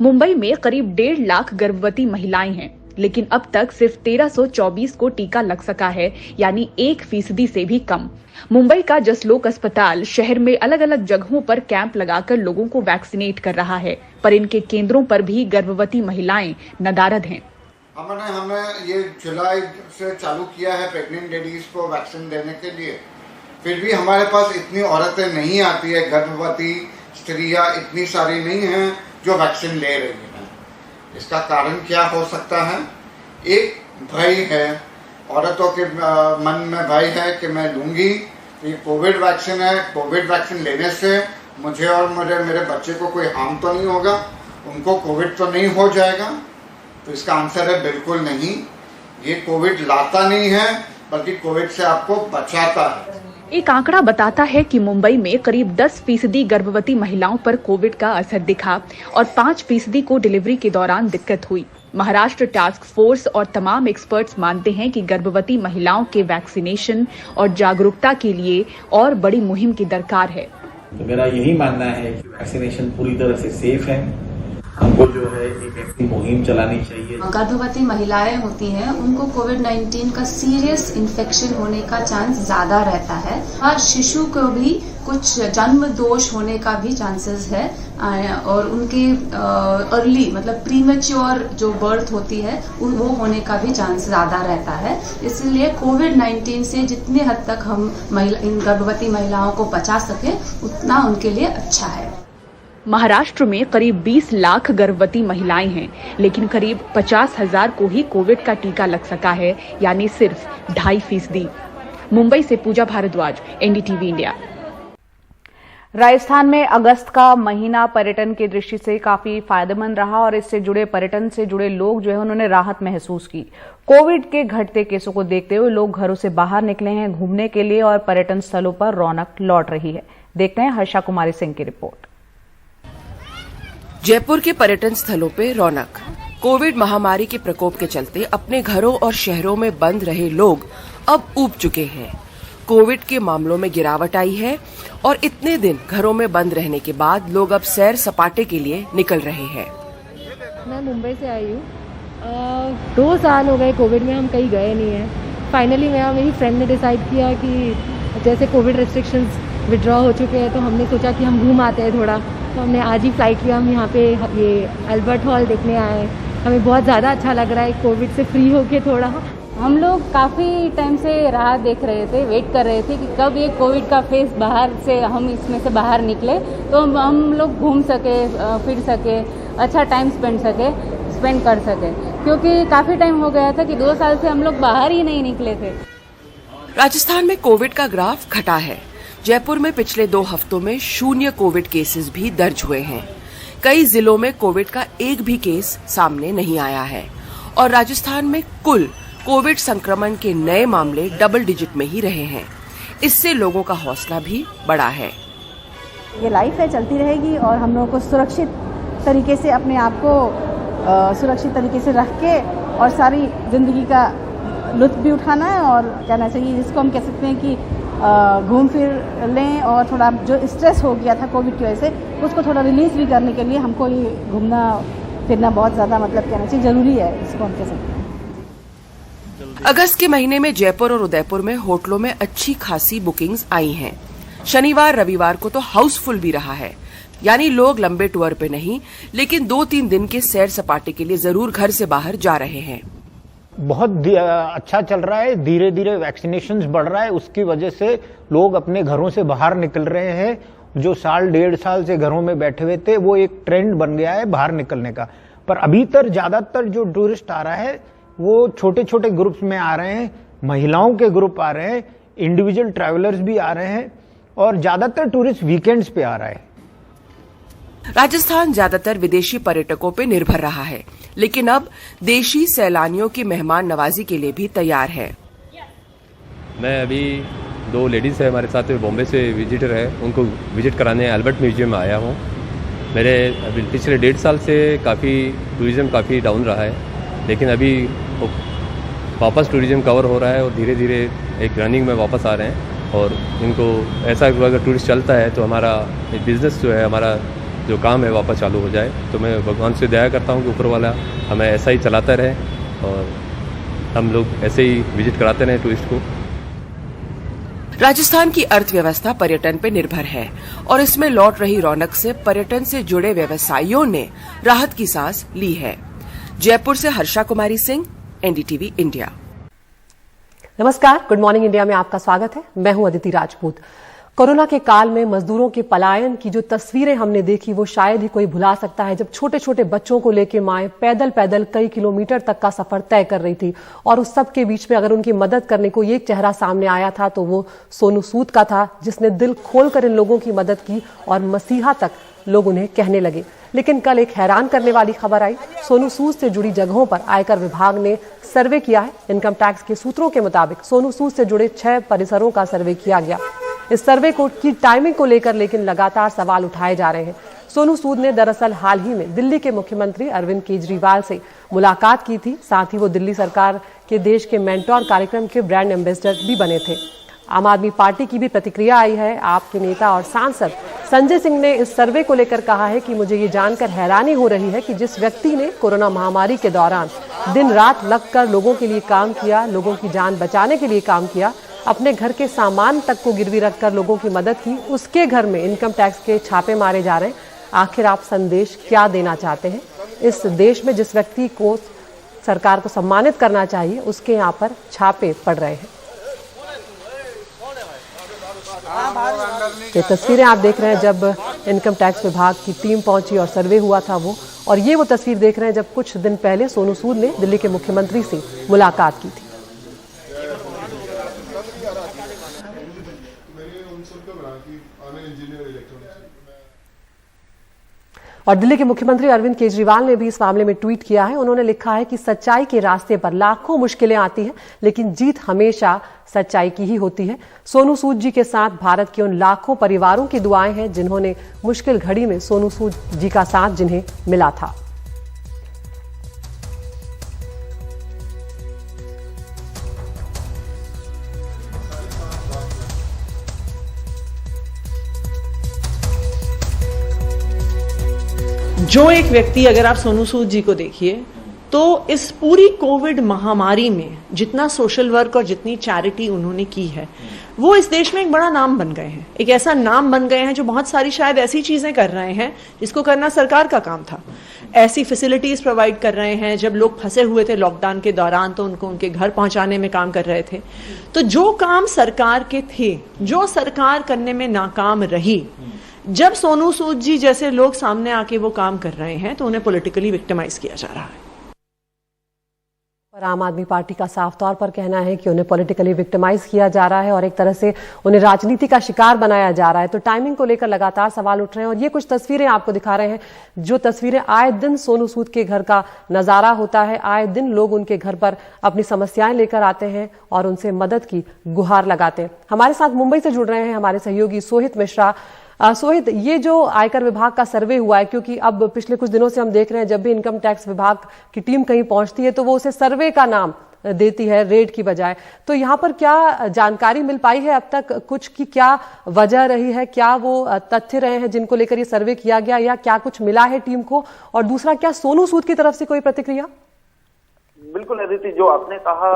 Speaker 20: मुंबई में करीब 1.5 लाख गर्भवती महिलाएं हैं, लेकिन अब तक सिर्फ 1324 को टीका लग सका है, यानी 1% से भी कम। मुंबई का जसलोक अस्पताल शहर में अलग अलग जगहों पर कैंप लगाकर लोगों को वैक्सीनेट कर रहा है, पर इनके केंद्रों पर भी गर्भवती महिलाएं नदारद हैं।
Speaker 21: हमें ये जुलाई से चालू किया है प्रेग्नेंट लेडीज को वैक्सीन देने के लिए, फिर भी हमारे पास इतनी औरतें नहीं आती है, गर्भवती स्त्रियां इतनी सारी नहीं हैं जो वैक्सीन ले रही हैं। इसका कारण क्या हो सकता है? एक भय है, औरतों के मन में भय है कि मैं लूंगी, ये कोविड वैक्सीन है, कोविड वैक्सीन लेने से मुझे और मेरे बच्चे को कोई हार्म तो नहीं होगा, उनको कोविड तो नहीं हो जाएगा। तो इसका आंसर है बिल्कुल नहीं। ये कोविड लाता नहीं है, बल्कि कोविड से आपको बचाता है।
Speaker 20: एक आंकड़ा बताता है कि मुंबई में करीब 10% गर्भवती महिलाओं पर कोविड का असर दिखा और 5% को डिलीवरी के दौरान दिक्कत हुई। महाराष्ट्र टास्क फोर्स और तमाम एक्सपर्ट्स मानते हैं कि गर्भवती महिलाओं के वैक्सीनेशन और जागरूकता के लिए और बड़ी मुहिम की दरकार है।
Speaker 22: तो मेरा यही मानना है कि वैक्सीनेशन पूरी तरह से सेफ है। हमको जो है एक ऐसी मुहिम चलानी चाहिए।
Speaker 23: गर्भवती महिलाएं होती हैं, उनको कोविड-19 का सीरियस इन्फेक्शन होने का चांस ज्यादा रहता है और शिशु को भी कुछ जन्म दोष होने का भी चांसेस है और उनके अर्ली मतलब प्रीमेच्योर जो बर्थ होती है वो होने का भी चांस ज्यादा रहता है। इसलिए कोविड-19 से जितने हद तक हम इन गर्भवती महिलाओं को बचा सके उतना उनके लिए अच्छा है।
Speaker 20: महाराष्ट्र में करीब 20 लाख गर्भवती महिलाएं हैं, लेकिन करीब 50,000 को ही कोविड का टीका लग सका है, यानी सिर्फ 2.5%। मुंबई से पूजा भारद्वाज, एनडीटीवी इंडिया।
Speaker 1: राजस्थान में अगस्त का महीना पर्यटन की दृष्टि से काफी फायदेमंद रहा और इससे जुड़े पर्यटन से जुड़े लोग जो है उन्होंने राहत महसूस की। कोविड के घटते केसों को देखते हुए लोग घरों से बाहर निकले हैं घूमने के लिए और पर्यटन स्थलों पर रौनक लौट रही है। देखते हैं हर्षा कुमारी सिंह की रिपोर्ट।
Speaker 24: जयपुर के पर्यटन स्थलों पे रौनक। कोविड महामारी के प्रकोप के चलते अपने घरों और शहरों में बंद रहे लोग अब ऊब चुके हैं। कोविड के मामलों में गिरावट आई है और इतने दिन घरों में बंद रहने के बाद लोग अब सैर सपाटे के लिए निकल रहे हैं।
Speaker 25: मैं मुंबई से आई हूँ। 2 साल हो गए कोविड में हम कहीं गए नहीं हैं। फाइनली मेरी फ्रेंड ने डिसाइड किया कि जैसे कोविड रेस्ट्रिक्शंस विड्रॉ हो चुके हैं तो हमने सोचा कि हम घूम आते हैं थोड़ा। तो हमने आज ही फ्लाइट लिया, हम यहाँ पे ये अल्बर्ट हॉल देखने आए। हमें बहुत ज़्यादा अच्छा लग रहा है कोविड से फ्री होके थोड़ा।
Speaker 26: हम लोग काफ़ी टाइम से राह देख रहे थे, वेट कर रहे थे कि कब ये कोविड का फेज बाहर से हम इसमें से बाहर निकले तो हम लोग घूम सके, फिर सके, अच्छा टाइम स्पेंड कर सके, क्योंकि काफ़ी टाइम हो गया था कि 2 साल से हम लोग बाहर ही नहीं निकले थे।
Speaker 24: राजस्थान में कोविड का ग्राफ घटा है। जयपुर में पिछले 2 हफ्तों में 0 कोविड केसेस भी दर्ज हुए हैं। कई जिलों में कोविड का एक भी केस सामने नहीं आया है और राजस्थान में कुल कोविड संक्रमण के नए मामले डबल डिजिट में ही रहे हैं। इससे लोगों का हौसला भी बढ़ा है।
Speaker 27: ये लाइफ है, चलती रहेगी और हम लोगों को सुरक्षित तरीके से अपने आप को सुरक्षित तरीके से रख के और सारी जिंदगी का लुत्फ भी उठाना है और कहना चाहिए जिसको हम कह सकते हैं कि घूम फिर लें और थोड़ा जो स्ट्रेस हो गया था कोविड की वजह से उसको थोड़ा रिलीज भी करने के लिए हमको ये घूमना फिरना बहुत ज़्यादा कहना चाहिए ज़रूरी है, इसको हम कह सकते हैं।
Speaker 24: अगस्त के महीने में जयपुर और उदयपुर में होटलों में अच्छी खासी बुकिंग्स आई हैं। शनिवार रविवार को तो हाउसफुल भी रहा है, यानी लोग लंबे टूर पे नहीं लेकिन 2-3 दिन के सैर सपाटे के लिए जरूर घर से बाहर जा रहे हैं।
Speaker 28: बहुत अच्छा चल रहा है, धीरे धीरे वैक्सीनेशन बढ़ रहा है, उसकी वजह से लोग अपने घरों से बाहर निकल रहे हैं। जो 1.5 साल से घरों में बैठे हुए थे वो एक ट्रेंड बन गया है बाहर निकलने का। पर अभी तक ज्यादातर जो टूरिस्ट आ रहा है वो छोटे छोटे ग्रुप्स में आ रहे हैं, महिलाओं के ग्रुप आ रहे हैं, इंडिविजुअल ट्रैवलर्स भी आ रहे हैं और ज्यादातर टूरिस्ट वीकेंड्स पे आ रहा है।
Speaker 24: राजस्थान ज्यादातर विदेशी पर्यटकों पे निर्भर रहा है, लेकिन अब देशी सैलानियों की मेहमान नवाजी के लिए भी तैयार है।
Speaker 29: मैं अभी
Speaker 2: 2 लेडीज़ है हमारे साथ, बॉम्बे से विजिटर है, उनको विजिट कराने अल्बर्ट म्यूजियम में आया हूँ। मेरे अभी पिछले 1.5 साल से काफ़ी टूरिज़्म काफ़ी डाउन रहा है, लेकिन अभी वापस टूरिज़्म कवर हो रहा है और धीरे धीरे एक रनिंग में वापस आ रहे हैं। और इनको ऐसा अगर टूरिस्ट चलता है तो हमारा बिज़नेस जो है, हमारा जो काम है वापस चालू हो जाए। तो मैं भगवान से दया करता हूँ कि ऊपर वाला हमें ऐसा ही चलाता रहे और हम लोग ऐसे ही विजिट कराते रहें टूरिस्ट को।
Speaker 24: राजस्थान की अर्थव्यवस्था पर्यटन पर निर्भर है और इसमें लौट रही रौनक से पर्यटन से जुड़े व्यवसायियों ने राहत की सांस ली है। जयपुर से हर्षा कुमारी सिंह, एनडीटीवी इंडिया।
Speaker 3: नमस्कार, गुड मॉर्निंग इंडिया में आपका स्वागत है। मैं हूं अदिति राजपूत। कोरोना के काल में मजदूरों के पलायन की जो तस्वीरें हमने देखी वो शायद ही कोई भुला सकता है, जब छोटे छोटे बच्चों को लेकर माएं पैदल पैदल कई किलोमीटर तक का सफर तय कर रही थी और उस सब के बीच में अगर उनकी मदद करने को ये चेहरा सामने आया था तो वो सोनू सूद का था, जिसने दिल खोलकर इन लोगों की मदद की और मसीहा तक लोग उन्हें कहने लगे। लेकिन कल एक हैरान करने वाली खबर आई। सोनू सूद से जुड़ी जगहों पर आयकर विभाग ने सर्वे किया है। इनकम टैक्स के सूत्रों के मुताबिक सोनू सूद से जुड़े 6 परिसरों का सर्वे किया गया। इस सर्वे की टाइमिंग को लेकर लेकिन लगातार सवाल उठाए जा रहे हैं। सोनू सूद ने दरअसल हाल ही में दिल्ली के मुख्यमंत्री अरविंद केजरीवाल से मुलाकात की थी। साथ ही वो दिल्ली सरकार के देश के मेंटोर कार्यक्रम के ब्रांड एम्बेसडर भी बने थे। आम आदमी पार्टी की भी प्रतिक्रिया आई है। आपके नेता और सांसद संजय सिंह ने इस सर्वे को लेकर कहा है कि मुझे ये जानकर हैरानी हो रही है कि जिस व्यक्ति ने कोरोना महामारी के दौरान दिन रात लगकर लोगों के लिए काम किया, लोगों की जान बचाने के लिए काम किया, अपने घर के सामान तक को गिरवी रखकर लोगों की मदद की, उसके घर में इनकम टैक्स के छापे मारे जा रहे हैं। आखिर आप संदेश क्या देना चाहते हैं? इस देश में जिस व्यक्ति को सरकार को सम्मानित करना चाहिए उसके यहाँ पर छापे पड़ रहे हैं। ये तस्वीरें आप देख रहे हैं जब इनकम टैक्स विभाग की टीम पहुंची और सर्वे हुआ था वो, और ये वो तस्वीर देख रहे हैं जब कुछ दिन पहले सोनू सूद ने दिल्ली के मुख्यमंत्री से मुलाकात की थी। और दिल्ली के मुख्यमंत्री अरविंद केजरीवाल ने भी इस मामले में ट्वीट किया है। उन्होंने लिखा है कि सच्चाई के रास्ते पर लाखों मुश्किलें आती हैं, लेकिन जीत हमेशा सच्चाई की ही होती है। सोनू सूद जी के साथ भारत के उन लाखों परिवारों की दुआएं हैं जिन्होंने मुश्किल घड़ी में सोनू सूद जी का साथ जिन्हें मिला था।
Speaker 4: जो एक व्यक्ति, अगर आप सोनू सूद जी को देखिए तो इस पूरी कोविड महामारी में जितना सोशल वर्क और जितनी चैरिटी उन्होंने की है वो इस देश में एक बड़ा नाम बन गए हैं। एक ऐसा नाम बन गए हैं जो बहुत सारी शायद ऐसी चीजें कर रहे हैं जिसको करना सरकार का काम था। ऐसी फैसिलिटीज प्रोवाइड कर रहे हैं, जब लोग फंसे हुए थे लॉकडाउन के दौरान तो उनको उनके घर पहुंचाने में काम कर रहे थे। तो जो काम सरकार के थे, जो सरकार करने में नाकाम रही, जब सोनू सूद जी जैसे लोग सामने आके वो काम कर रहे हैं तो उन्हें पॉलिटिकली विक्टिमाइज किया जा रहा है।
Speaker 3: पर आम आदमी पार्टी का साफ तौर पर कहना है कि उन्हें पॉलिटिकली विक्टिमाइज किया जा रहा है और एक तरह से उन्हें राजनीति का शिकार बनाया जा रहा है। तो टाइमिंग को लेकर लगातार सवाल उठ रहे हैं और ये कुछ तस्वीरें आपको दिखा रहे हैं, जो तस्वीरें आए दिन सोनू सूद के घर का नजारा होता है। आए दिन लोग उनके घर पर अपनी समस्याएं लेकर आते हैं और उनसे मदद की गुहार लगाते हैं। हमारे साथ मुंबई से जुड़ रहे हैं हमारे सहयोगी सोहित मिश्रा। सोहित, ये जो आयकर विभाग का सर्वे हुआ है, क्योंकि अब पिछले कुछ दिनों से हम देख रहे हैं जब भी इनकम टैक्स विभाग की टीम कहीं पहुंचती है तो वो उसे सर्वे का नाम देती है रेड की बजाय, तो यहाँ पर क्या जानकारी मिल पाई है अब तक कुछ की क्या वजह रही है, क्या वो तथ्य रहे हैं जिनको लेकर ये सर्वे किया गया, या क्या कुछ मिला है टीम को? और दूसरा, क्या सोनू सूद की तरफ से कोई प्रतिक्रिया?
Speaker 5: बिल्कुल अदिति, जो आपने कहा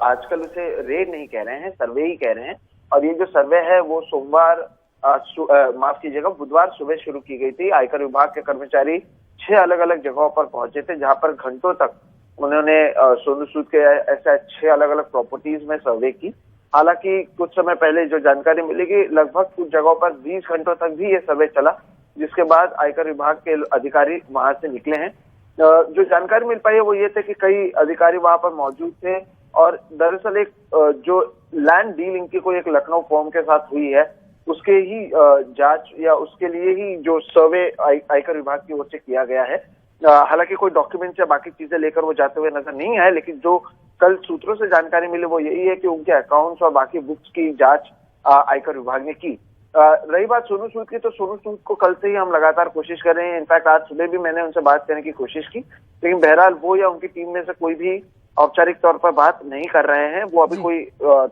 Speaker 5: आजकल उसे रेड नहीं कह रहे हैं, सर्वे ही कह रहे हैं। और ये जो सर्वे है वो सोमवार माफ कीजिएगा बुधवार सुबह शुरू की गई थी। आयकर विभाग के कर्मचारी 6 अलग अलग जगहों पर पहुंचे थे जहां पर घंटों तक उन्होंने सोनू सूद के ऐसे 6 अलग अलग प्रॉपर्टीज में सर्वे की। हालांकि कुछ समय पहले जो जानकारी मिलेगी, लगभग कुछ जगहों पर 20 घंटों तक भी ये सर्वे चला, जिसके बाद आयकर विभाग के अधिकारी वहां से निकले हैं। जो जानकारी मिल पाई है वो ये थे कि कई अधिकारी वहां पर मौजूद थे और दरअसल एक जो लैंड डील इनकी कोई एक लखनऊ फॉर्म के साथ हुई है उसके ही जांच या उसके लिए ही जो सर्वे आयकर विभाग की ओर से किया गया है। हालांकि कोई डॉक्यूमेंट्स या बाकी चीजें लेकर वो जाते हुए नजर नहीं आए, लेकिन जो कल सूत्रों से जानकारी मिली वो यही है कि उनके अकाउंट्स और बाकी बुक्स की जांच आयकर विभाग ने की। रही बात सोनू सूद की, तो सोनू सूद को कल से ही हम लगातार कोशिश कर रहे हैं। इनफैक्ट आज सुबह भी मैंने उनसे बात करने की कोशिश की, लेकिन बहरहाल वो या उनकी टीम में से कोई भी औपचारिक तौर पर बात नहीं कर रहे हैं। वो अभी कोई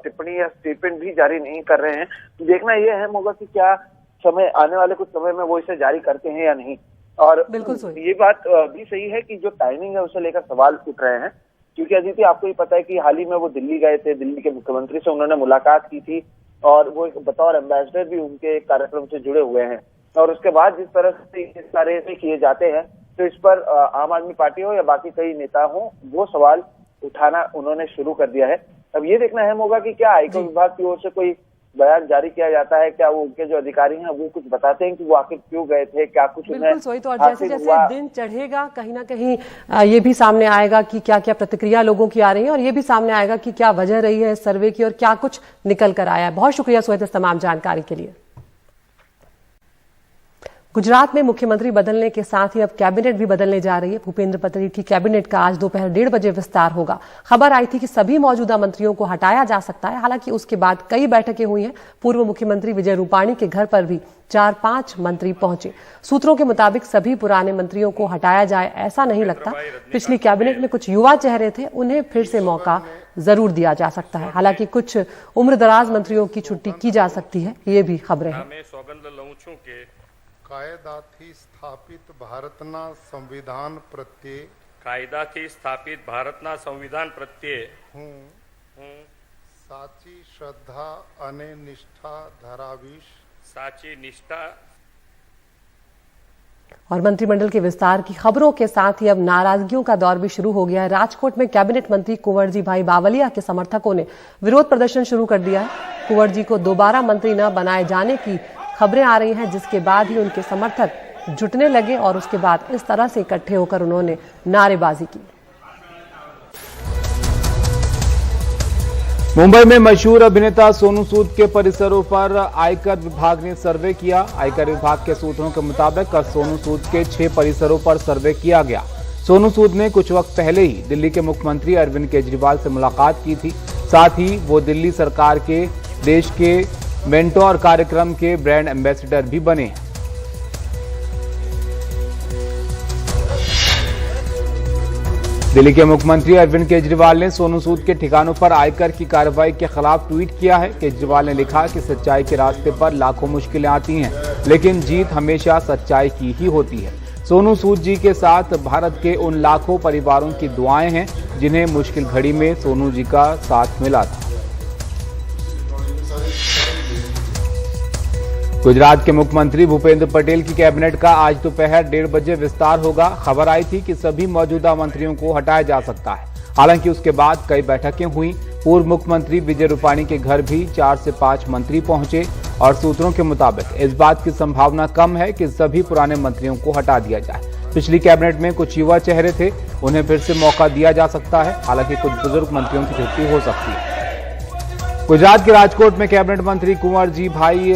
Speaker 5: टिप्पणी या स्टेटमेंट भी जारी नहीं कर रहे हैं। तो देखना ये अहम होगा कि क्या समय आने वाले कुछ समय में वो इसे जारी करते हैं या नहीं। और ये बात भी सही है कि जो टाइमिंग है उसे लेकर सवाल उठ रहे हैं, क्योंकि अदिति आपको ही पता है कि हाल ही में वो दिल्ली गए थे, दिल्ली के मुख्यमंत्री से उन्होंने मुलाकात की थी और वो बतौर एम्बेसडर भी उनके कार्यक्रम से जुड़े हुए हैं। और उसके बाद जिस तरह से इस तरह से किए जाते हैं, तो इस पर आम आदमी पार्टी हो या बाकी कई नेता हो, वो सवाल उठाना उन्होंने शुरू कर दिया है। अब ये देखना अहम होगा कि क्या आयकर विभाग की ओर से कोई बयान जारी किया जाता है, क्या वो उनके जो अधिकारी हैं वो कुछ बताते हैं कि वो आखिर क्यों गए थे, क्या कुछ
Speaker 3: बिल्कुल सोई। तो जैसे जैसे दिन चढ़ेगा कहीं ना कहीं ये भी सामने आएगा कि क्या क्या प्रतिक्रिया लोगों की आ रही है, और ये भी सामने आएगा कि क्या वजह रही है इस सर्वे की और क्या कुछ निकल कर आया है। बहुत शुक्रिया सोहित इस तमाम जानकारी के लिए। गुजरात में मुख्यमंत्री बदलने के साथ ही अब कैबिनेट भी बदलने जा रही है। भूपेंद्र पटेल की कैबिनेट का आज दोपहर 1:30 बजे विस्तार होगा। खबर आई थी कि सभी मौजूदा मंत्रियों को हटाया जा सकता है, हालांकि उसके बाद कई बैठकें हुई हैं। पूर्व मुख्यमंत्री विजय रूपाणी के घर पर भी 4-5 मंत्री पहुंचे। सूत्रों के मुताबिक सभी पुराने मंत्रियों को हटाया जाए ऐसा नहीं लगता। पिछली कैबिनेट में कुछ युवा चेहरे थे, उन्हें फिर से मौका जरूर दिया जा सकता है। हालांकि कुछ उम्रदराज मंत्रियों की छुट्टी की जा सकती है, ये भी खबरें हैं।
Speaker 6: કાયદાથી સ્થાપિત ભારતના સંવિધાન પ્રત્યે હું સાચી શ્રદ્ધા અને નિષ્ઠા ધરાવીશ।
Speaker 3: और मंत्रिमंडल के विस्तार की खबरों के साथ ही अब नाराजगियों का दौर भी शुरू हो गया है। राजकोट में कैबिनेट मंत्री कुंवर जी भाई बावलिया के समर्थकों ने विरोध प्रदर्शन शुरू कर दिया है। कुंवर जी को दोबारा मंत्री न बनाए जाने की खबरें आ रही हैं, जिसके बाद ही उनके समर्थक जुटने लगे और उसके बाद इस तरह से इकट्ठे होकर उन्होंने नारेबाजी की।
Speaker 13: मुंबई में मशहूर अभिनेता सोनू सूद के परिसरों पर आयकर विभाग ने सर्वे किया। आयकर विभाग के सूत्रों के मुताबिक सोनू सूद के 6 परिसरों पर सर्वे किया गया। सोनू सूद ने कुछ वक्त पहले ही दिल्ली के मुख्यमंत्री अरविंद केजरीवाल से मुलाकात की थी। साथ ही वो दिल्ली सरकार के देश के मेंटोर कार्यक्रम के ब्रांड एम्बेसडर भी बने। दिल्ली के मुख्यमंत्री अरविंद केजरीवाल ने सोनू सूद के ठिकानों पर आयकर की कार्रवाई के खिलाफ ट्वीट किया है। केजरीवाल ने लिखा कि सच्चाई के रास्ते पर लाखों मुश्किलें आती हैं, लेकिन जीत हमेशा सच्चाई की ही होती है। सोनू सूद जी के साथ भारत के उन लाखों परिवारों की दुआएं हैं जिन्हें मुश्किल घड़ी में सोनू जी का साथ मिला था। गुजरात के मुख्यमंत्री भूपेंद्र पटेल की कैबिनेट का आज दोपहर 1:30 बजे विस्तार होगा। खबर आई थी कि सभी मौजूदा मंत्रियों को हटाया जा सकता है, हालांकि उसके बाद कई बैठकें हुई। पूर्व मुख्यमंत्री विजय रूपाणी के घर भी 4 से 5 मंत्री पहुंचे और सूत्रों के मुताबिक इस बात की संभावना कम है कि सभी पुराने मंत्रियों को हटा दिया जाए। पिछली कैबिनेट में कुछ युवा चेहरे थे, उन्हें फिर से मौका दिया जा सकता है, हालांकि कुछ बुजुर्ग मंत्रियों की छुट्टी हो सकती है। गुजरात के राजकोट में कैबिनेट मंत्री कुंवर जी भाई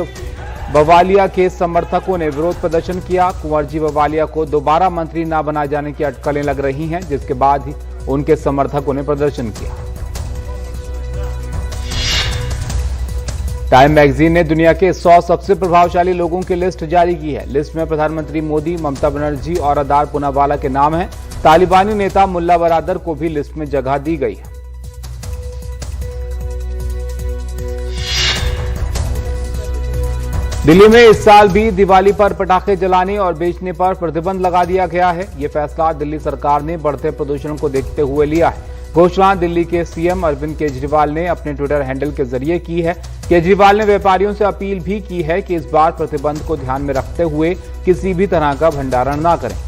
Speaker 13: बवालिया के समर्थकों ने विरोध प्रदर्शन किया। कुंवर जी बवालिया को दोबारा मंत्री न बनाए जाने की अटकलें लग रही हैं, जिसके बाद ही उनके समर्थकों ने प्रदर्शन किया। टाइम मैगजीन ने दुनिया के 100 सबसे प्रभावशाली लोगों की लिस्ट जारी की है। लिस्ट में प्रधानमंत्री मोदी, ममता बनर्जी और अदार पूनावाला के नाम हैं। तालिबानी नेता मुल्ला बरादर को भी लिस्ट में जगह दी गई है। दिल्ली में इस साल भी दिवाली पर पटाखे जलाने और बेचने पर प्रतिबंध लगा दिया गया है। यह फैसला दिल्ली सरकार ने बढ़ते प्रदूषण को देखते हुए लिया है। घोषणा दिल्ली के सीएम अरविंद केजरीवाल ने अपने ट्विटर हैंडल के जरिए की है। केजरीवाल ने व्यापारियों से अपील भी की है कि इस बार प्रतिबंध को ध्यान में रखते हुए किसी भी तरह का भंडारण न करें।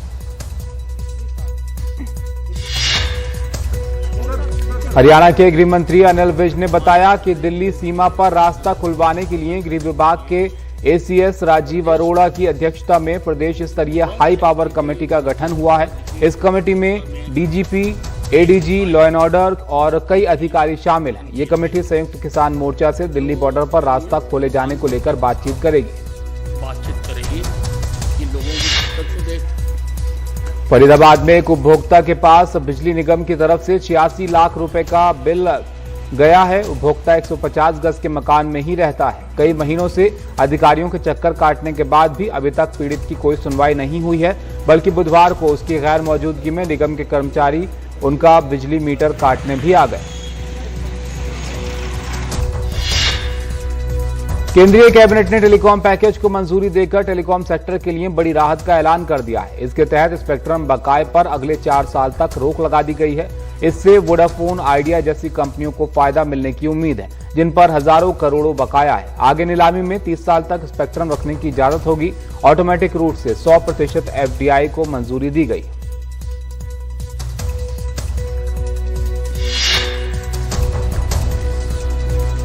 Speaker 13: हरियाणा के गृह मंत्री अनिल विज ने बताया कि दिल्ली सीमा पर रास्ता खुलवाने के लिए गृह विभाग के एसीएस राजीव अरोड़ा की अध्यक्षता में प्रदेश स्तरीय हाई पावर कमेटी का गठन हुआ है। इस कमेटी में DGP, ADG, law and order और कई अधिकारी शामिल हैं। ये कमेटी संयुक्त किसान मोर्चा से दिल्ली बॉर्डर पर रास्ता खोले जाने को लेकर बातचीत करेगी
Speaker 7: कि लोगों की दिक्कत को देख फरीदाबाद में एक उपभोक्ता के पास बिजली निगम की तरफ से 86 लाख रुपए का बिल गया है। उपभोक्ता 150 गज के मकान में ही रहता है। कई महीनों से अधिकारियों के चक्कर काटने के बाद भी अभी तक पीड़ित की कोई सुनवाई नहीं हुई है, बल्कि बुधवार को उसकी गैर मौजूदगी में निगम के कर्मचारी उनका बिजली मीटर काटने भी आ गए। केंद्रीय कैबिनेट ने टेलीकॉम पैकेज को मंजूरी देकर टेलीकॉम सेक्टर के लिए बड़ी राहत का ऐलान कर दिया है। इसके तहत स्पेक्ट्रम बकाये पर अगले 4 साल तक रोक लगा दी गई है। इससे वोडाफोन, आइडिया जैसी कंपनियों को फायदा मिलने की उम्मीद है, जिन पर हजारों करोड़ों बकाया है। आगे नीलामी में 30 साल तक स्पेक्ट्रम रखने की इजाजत होगी। ऑटोमेटिक रूट से 100% एफडीआई को मंजूरी दी गई।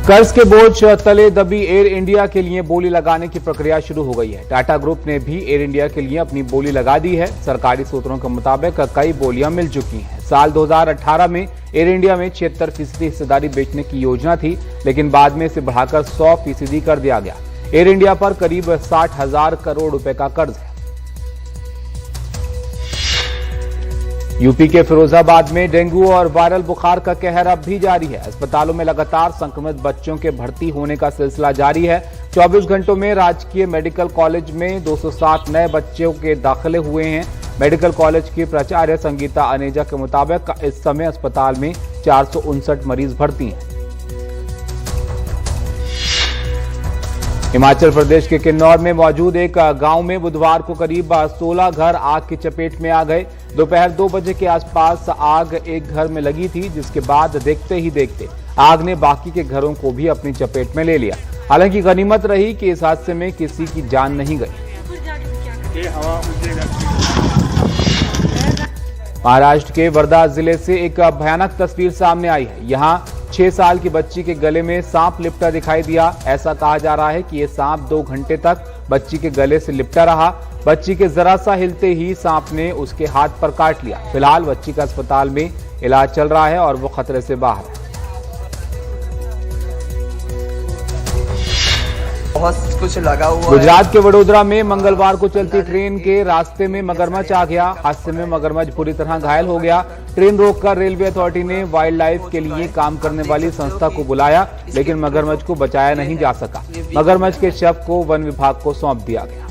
Speaker 7: कर्ज के बोझ तले दबी एयर इंडिया के लिए बोली लगाने की प्रक्रिया शुरू हो गई है। टाटा ग्रुप ने भी एयर इंडिया के लिए अपनी बोली लगा दी है। सरकारी सूत्रों के मुताबिक कई बोलियां मिल चुकी हैं। साल 2018 में एयर इंडिया में 76% हिस्सेदारी बेचने की योजना थी, लेकिन बाद में इसे बढ़ाकर 100% कर दिया गया। एयर इंडिया पर करीब 60,000 करोड़ रुपए का कर्ज है। यूपी के फिरोजाबाद में डेंगू और वायरल बुखार का कहर अब भी जारी है। अस्पतालों में लगातार संक्रमित बच्चों के भर्ती होने का सिलसिला जारी है। 24 घंटों में राजकीय मेडिकल कॉलेज में 207 नए बच्चों के दाखिले हुए हैं। मेडिकल कॉलेज की प्राचार्य संगीता अनेजा के मुताबिक इस समय अस्पताल में 459 मरीज भर्ती हैं। हिमाचल प्रदेश के किन्नौर में मौजूद एक गांव में बुधवार को करीब 16 घर आग की चपेट में आ गए। दोपहर 2 बजे के आसपास आग एक घर में लगी थी, जिसके बाद देखते ही देखते आग ने बाकी के घरों को भी अपनी चपेट में ले लिया। हालांकि गनीमत रही कि इस हादसे में किसी की जान नहीं गई। महाराष्ट्र के वर्धा जिले से एक भयानक तस्वीर सामने आई है। यहां 6 साल की बच्ची के गले में सांप लिपटा दिखाई दिया। ऐसा कहा जा रहा है कि यह सांप 2 घंटे तक बच्ची के गले से लिपटा रहा। बच्ची के जरा सा हिलते ही सांप ने उसके हाथ पर काट लिया। फिलहाल बच्ची का अस्पताल में इलाज चल रहा है और वो खतरे से बाहर है।
Speaker 8: बहुत कुछ लगा हुआ है।
Speaker 7: गुजरात के वडोदरा में मंगलवार को चलती ट्रेन के रास्ते में मगरमच्छ आ गया। हादसे में मगरमच्छ बुरी तरह घायल हो गया। ट्रेन रोककर रेलवे अथॉरिटी ने वाइल्ड लाइफ के लिए काम करने वाली संस्था को बुलाया, लेकिन मगरमच्छ को बचाया नहीं जा सका। मगरमच्छ के शव को वन विभाग को सौंप दिया गया।